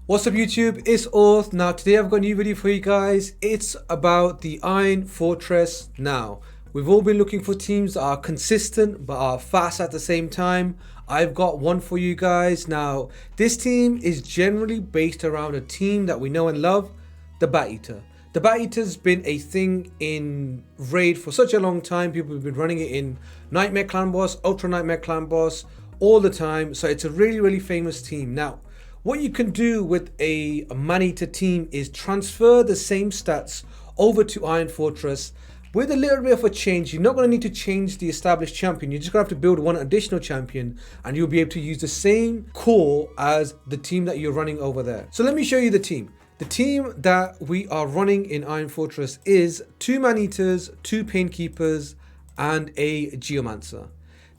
What's up YouTube, it's Orth. Now today I've got a new video for you guys. It's about the Iron Fortress. Now we've all been looking for teams that are consistent but are fast at the same time. I've got one for you guys. Now this team is generally based around a team that we know and love, the Bat Eater. The Bat Eater's been a thing in Raid for such a long time. People have been running it in Nightmare Clan Boss, Ultra Nightmare Clan Boss all the time. So it's a really famous team. Now what you can do with a man-eater team is transfer the same stats over to Iron Fortress with a little bit of a change. You're not going to need to change the established champion. You're just going to have to build one additional champion and you'll be able to use the same core as the team that you're running over there. So let me show you the team. The team that we are running in Iron Fortress is 2 man-eaters, 2 painkeepers and a geomancer.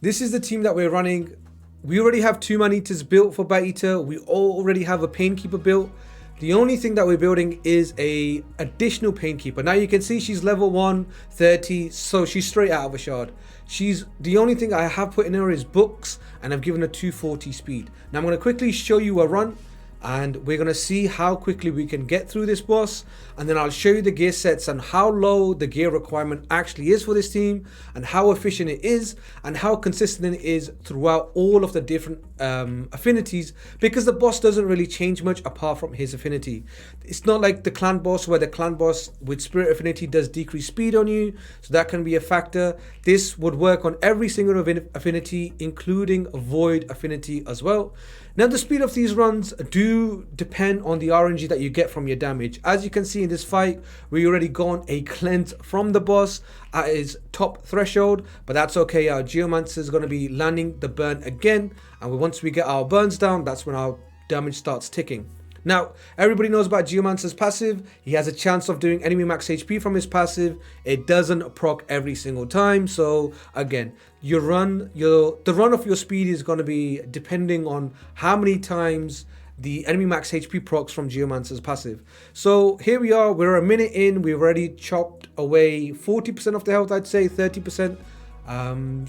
This is the team that we're running. We already have 2 man-eaters built for Bat Eater. We already have a painkeeper built. The only thing that we're building is a additional painkeeper. Now you can see she's level 130, so she's straight out of a shard. She's the only thing I have put in her is books, and I've given her 240 speed. Now I'm going to quickly show you a run, and we're going to see how quickly we can get through this boss, and then I'll show you the gear sets and how low the gear requirement actually is for this team and how efficient it is and how consistent it is throughout all of the different affinities, because the boss doesn't really change much apart from his affinity. It's not like the clan boss, where the clan boss with spirit affinity does decrease speed on you, so that can be a factor. This would work on every single affinity, including void affinity as well. Now the speed of these runs do depend on the RNG that you get from your damage. As you can see in this fight, we already got a cleanse from the boss at his top threshold, but that's okay. Our geomancer is going to be landing the burn again, and once we get our burns down, that's when our damage starts ticking. Now everybody knows about Geomancer's passive. He has a chance of doing enemy max HP from his passive. It doesn't proc every single time, so again, the run of your speed is going to be depending on how many times the enemy max HP procs from Geomancer's passive. So here we are, we're a minute in, we've already chopped away 40% of the health, I'd say 30%.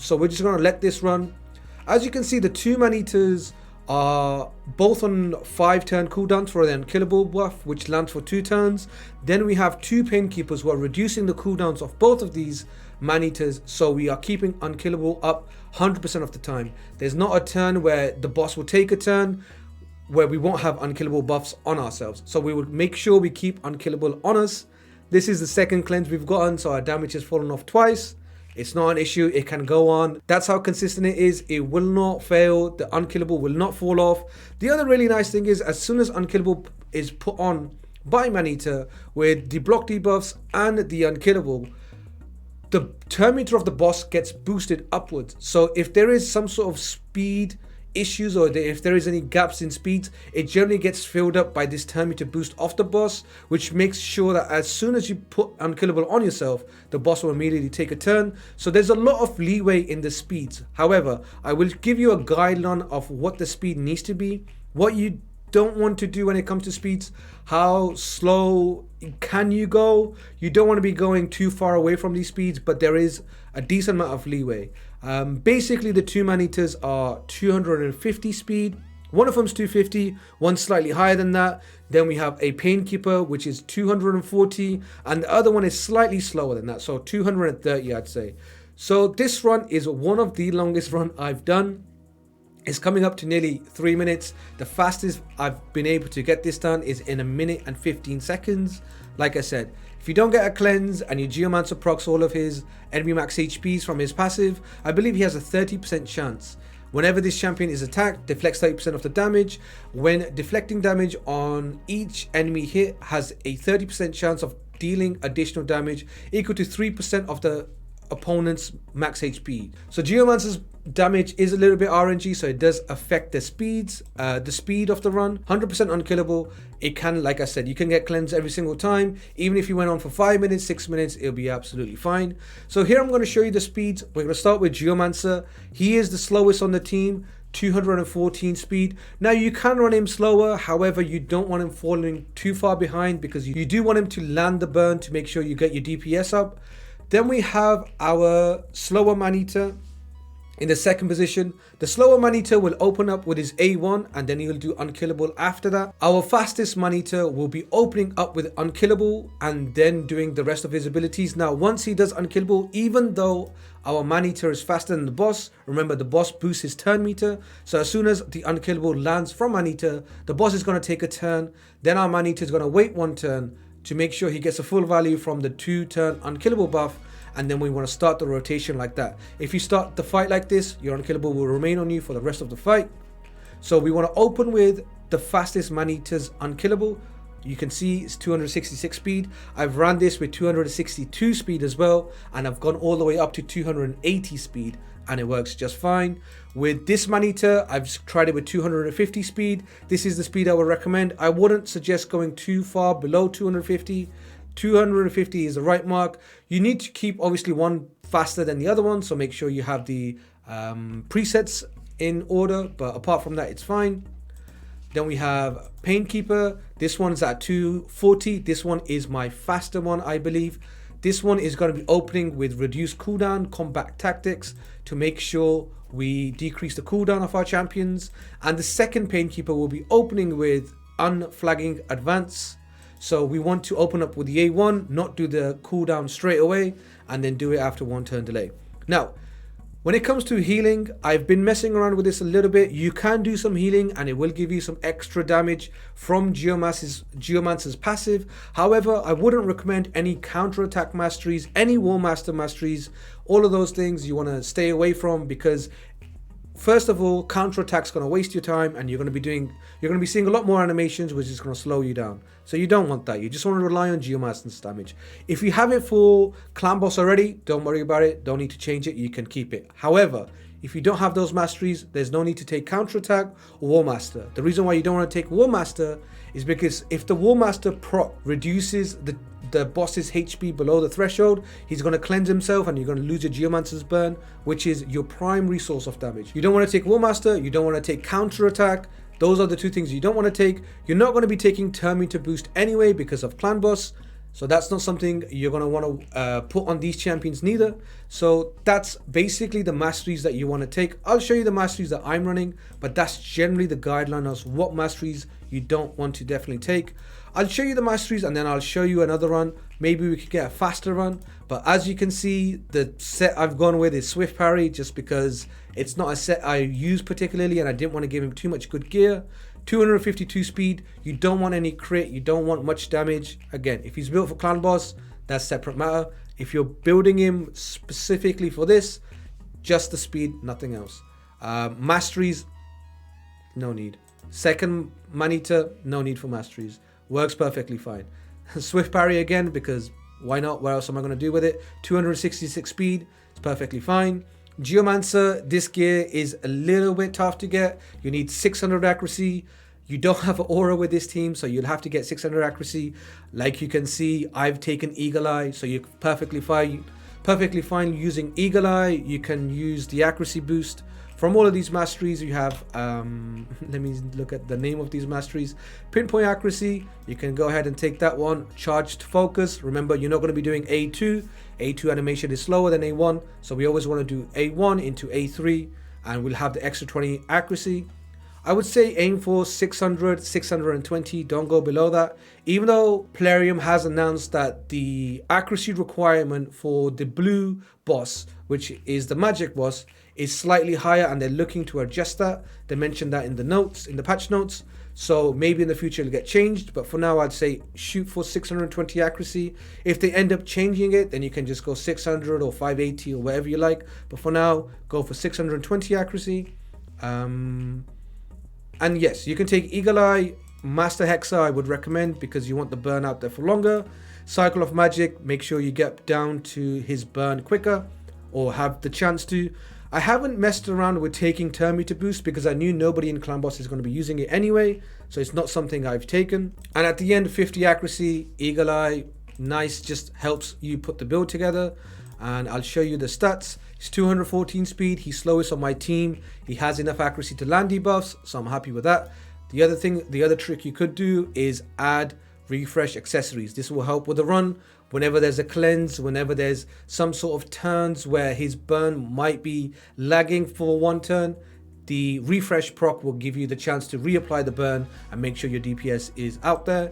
So we're just going to let this run. As you can see, the 2 man-eaters are both on 5 turn cooldowns for the Unkillable buff, which lands for 2 turns. Then we have 2 painkeepers who are reducing the cooldowns of both of these man-eaters, so we are keeping Unkillable up 100% of the time. There's not a turn where the boss will take a turn where we won't have Unkillable buffs on ourselves, so we would make sure we keep Unkillable on us. This is the second cleanse we've gotten, so our damage has fallen off twice. It's not an issue, it can go on. That's how consistent it is. It will not fail. The Unkillable will not fall off. The other really nice thing is, as soon as Unkillable is put on by man-eater with the block debuffs and the Unkillable, the turn meter of the boss gets boosted upwards. So if there is some sort of speed issues, or if there is any gaps in speeds, it generally gets filled up by this turn meter boost off the boss, which makes sure that as soon as you put Unkillable on yourself, the boss will immediately take a turn. So there's a lot of leeway in the speeds. However, I will give you a guideline of what the speed needs to be, what you don't want to do when it comes to speeds, how slow can you go. You don't want to be going too far away from these speeds, but there is a decent amount of leeway. Basically the 2 man-eaters are 250 speed, one of them's 250, one's slightly higher than that. Then we have a painkeeper, which is 240, and the other one is slightly slower than that, so 230 I'd say. So this run is one of the longest run I've done. It's coming up to nearly 3 minutes. The fastest I've been able to get this done is in 1 minute and 15 seconds. Like I said, if you don't get a cleanse and your Geomancer procs all of his enemy max HPs from his passive, I believe he has a 30% chance. Whenever this champion is attacked, deflects 30% of the damage. When deflecting damage on each enemy hit, has a 30% chance of dealing additional damage equal to 3% of the opponent's max HP. So Geomancer's damage is a little bit RNG, so it does affect the speeds, the speed of the run. 100% unkillable. It can, like I said, you can get cleansed every single time. Even if you went on for 5 minutes, 6 minutes, it'll be absolutely fine. So here I'm going to show you the speeds. We're going to start with Geomancer. He is the slowest on the team, 214 speed. Now you can run him slower, however you don't want him falling too far behind, because you do want him to land the burn to make sure you get your DPS up. Then we have our slower man-eater. in the second position. The slower man-eater will open up with his A1 and then he'll do Unkillable after that. Our fastest man-eater will be opening up with Unkillable and then doing the rest of his abilities. Now once he does Unkillable, even though our man-eater is faster than the boss, remember the boss boosts his turn meter, so as soon as the Unkillable lands from man-eater, the boss is going to take a turn, then our man-eater is going to wait one turn to make sure he gets a full value from the 2-turn Unkillable buff, and then we want to start the rotation like that. If you start the fight like this, your Unkillable will remain on you for the rest of the fight. So we want to open with the fastest man-eater's Unkillable. You can see it's 266 speed. I've ran this with 262 speed as well, and I've gone all the way up to 280 speed, and it works just fine. With this man-eater, I've tried it with 250 speed. This is the speed I would recommend. I wouldn't suggest going too far below 250. 250 is the right mark. You need to keep obviously one faster than the other one, so make sure you have the presets in order, but apart from that it's fine. Then we have Painkeeper. This one's at 240. This one is my faster one, I believe. This one is going to be opening with reduced cooldown, combat tactics, to make sure we decrease the cooldown of our champions. And the second Painkeeper will be opening with unflagging advance. So we want to open up with the A1, not do the cooldown straight away, and then do it after one turn delay. Now, when it comes to healing, I've been messing around with this a little bit. You can do some healing and it will give you some extra damage from Geomancer's passive. However, I wouldn't recommend any counterattack masteries, any War Master masteries. All of those things you want to stay away from, because first of all, counterattack's going to waste your time, and you're going to be seeing a lot more animations, which is going to slow you down. So you don't want that. You just want to rely on Geomancer's damage. If you have it for Clan Boss already, don't worry about it. Don't need to change it. You can keep it. However, if you don't have those masteries, there's no need to take counterattack or War Master. The reason why you don't want to take War Master is because if the War Master proc reduces the boss's HP below the threshold, he's going to cleanse himself and you're going to lose your Geomancer's burn, which is your prime resource of damage. You don't want to take War Master, you don't want to take counterattack. Those are the two things you don't want to take. You're not going to be taking turn meter boost anyway because of Clan Boss, so that's not something you're going to want to put on these champions neither. So that's basically the masteries that you want to take. I'll show you the masteries that I'm running, but that's generally the guideline of what masteries you don't want to definitely take. I'll show you the masteries and then I'll show you another run. Maybe we could get a faster run, but as you can see, the set I've gone with is Swift Parry, just because it's not a set I use particularly and I didn't want to give him too much good gear. 252 speed, you don't want any crit, you don't want much damage. Again, if he's built for Clan Boss, that's separate matter. If you're building him specifically for this, just the speed, nothing else. Masteries, no need. Second man-eater, no need for masteries. Works perfectly fine. Swift Parry again, because why not? What else am I going to do with it? 266 speed, it's perfectly fine. Geomancer, this gear is a little bit tough to get. You need 600 accuracy. You don't have an aura with this team, so you'll have to get 600 accuracy. Like you can see, I've taken Eagle Eye, so you're perfectly fine using Eagle Eye. You can use the accuracy boost. From all of these masteries, you have, let me look at the name of these masteries. Pinpoint accuracy, you can go ahead and take that one. Charged focus, remember you're not going to be doing A2. A2 animation is slower than A1, so we always want to do A1 into A3, and we'll have the extra 20 accuracy. I would say aim for 600, 620, don't go below that. Even though Plarium has announced that the accuracy requirement for the blue boss, which is the magic boss, is slightly higher and they're looking to adjust that. They mentioned that in the notes, in the patch notes. So maybe in the future it'll get changed, but for now I'd say shoot for 620 accuracy. If they end up changing it, then you can just go 600 or 580 or whatever you like. But for now, go for 620 accuracy. And yes, you can take Eagle Eye. Master Hexa I would recommend because you want the burn out there for longer. Cycle of Magic, make sure you get down to his burn quicker, or have the chance to. I haven't messed around with taking turn meter boost because I knew nobody in Clan Boss is going to be using it anyway, so it's not something I've taken. And at the end, 50 accuracy, Eagle Eye, nice, just helps you put the build together. And I'll show you the stats. He's 214 speed, he's slowest on my team. He has enough accuracy to land debuffs, so I'm happy with that. The other trick you could do is add refresh accessories. This will help with the run. whenever there's a cleanse, whenever there's some sort of turns where his burn might be lagging for one turn, the refresh proc will give you the chance to reapply the burn and make sure your DPS is out there.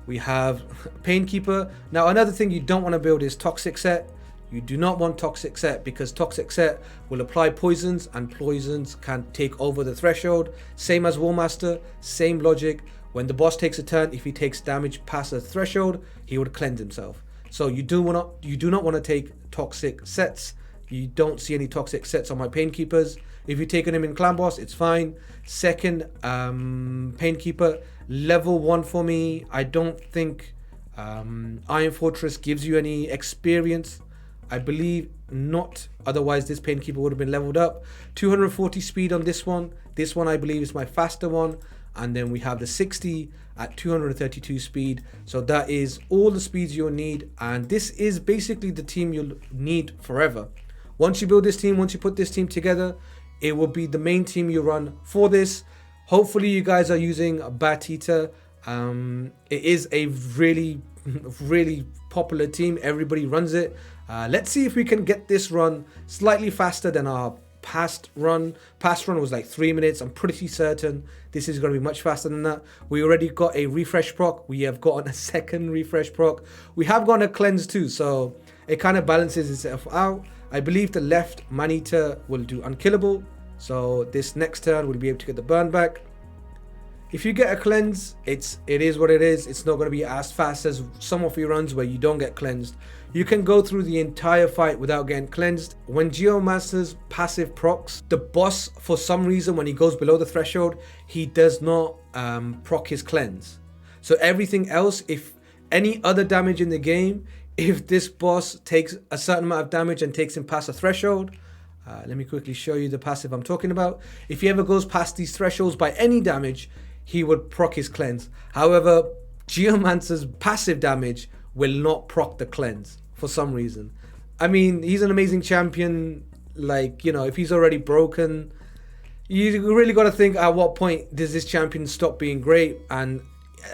We have Painkeeper. Now another thing you don't want to build is Toxic Set. You do not want Toxic Set because Toxic Set will apply poisons and poisons can take over the threshold. Same as War Master, same logic. When the boss takes a turn, if he takes damage past the threshold, he would cleanse himself. So you do not want to take Toxic Sets. You don't see any Toxic Sets on my Painkeepers. If you're taking him in Clan Boss, it's fine. Second, Painkeeper, level 1 for me. I don't think Iron Fortress gives you any experience. I believe not, otherwise this Painkeeper would have been leveled up. 240 speed on this one. This one I believe is my faster one. And then we have the 60 at 232 speed. So that is all the speeds you'll need. And this is basically the team you'll need forever. Once you build this team, once you put this team together, it will be the main team you run for this. Hopefully you guys are using Batita. It is a really popular team. Everybody runs it. Let's see if we can get this run slightly faster than our past run. Past run was like 3 minutes. I'm pretty certain this is going to be much faster than that. We already got a refresh proc. We have gotten a second refresh proc. We have gotten a cleanse too, so it kind of balances itself out. I believe the left Manita will do Unkillable, so this next turn we'll be able to get the burn back. If you get a cleanse, it is what it is. It's not going to be as fast as some of your runs where you don't get cleansed. You can go through the entire fight without getting cleansed. When Geomancer's passive procs, the boss, for some reason, when he goes below the threshold, he does not proc his cleanse. So everything else, if any other damage in the game, if this boss takes a certain amount of damage and takes him past the threshold, let me quickly show you the passive I'm talking about. If he ever goes past these thresholds by any damage, he would proc his cleanse. However, Geomancer's passive damage will not proc the cleanse for some reason. I mean, he's an amazing champion. Like, you know, if he's already broken, you really got to think at what point does this champion stop being great? And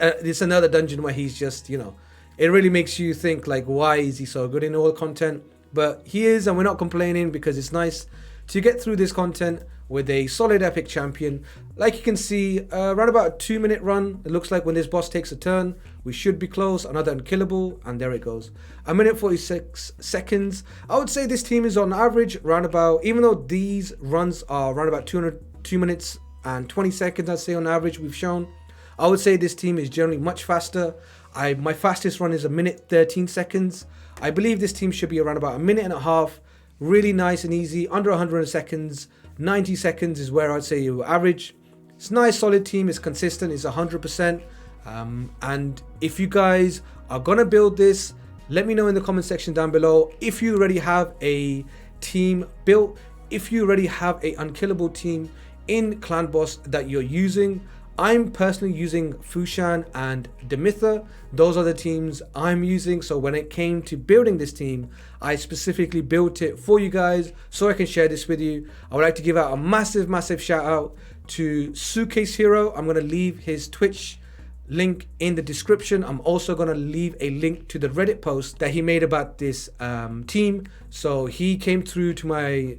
it's another dungeon where he's just, you know, it really makes you think like, why is he so good in all the content? But he is, and we're not complaining because it's nice to get through this content with a solid epic champion. Like you can see, around about a 2-minute run. It looks like when this boss takes a turn, we should be close. Another Unkillable, and there it goes. 1 minute 46 seconds. I would say this team is on average around about, even though these runs are around about 2 minutes and 20 seconds, I'd say on average we've shown. I would say this team is generally much faster. My fastest run is 1 minute 13 seconds. I believe this team should be around about 1.5 minutes. Really nice and easy, under 100 seconds. 90 seconds is where I'd say you average. It's a nice solid team, it's consistent, it's 100%. And if you guys are gonna build this, let me know in the comment section down below if you already have a team built, if you already have a Unkillable team in Clan Boss that you're using. I'm personally using Fushan and Demitha. Those are the teams I'm using. So when it came to building this team, I specifically built it for you guys so I can share this with you. I would like to give out a massive shout out to Suitcase Hero. I'm going to leave his Twitch link in the description. I'm also going to leave a link to the Reddit post that he made about this team. So he came through to my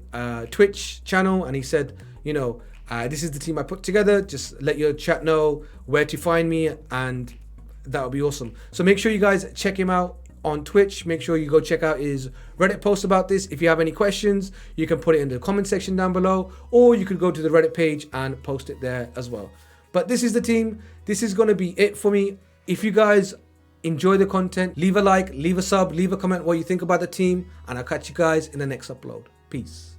Twitch channel and he said, you know, this is the team I put together. Just let your chat know where to find me, and that would be awesome. So make sure you guys check him out on Twitch. Make sure you go check out his Reddit post about this. If you have any questions, you can put it in the comment section down below, or you could go to the Reddit page and post it there as well. But this is the team. This is going to be it for me. If you guys enjoy the content, leave a like, leave a sub, leave a comment what you think about the team, and I'll catch you guys in the next upload. Peace.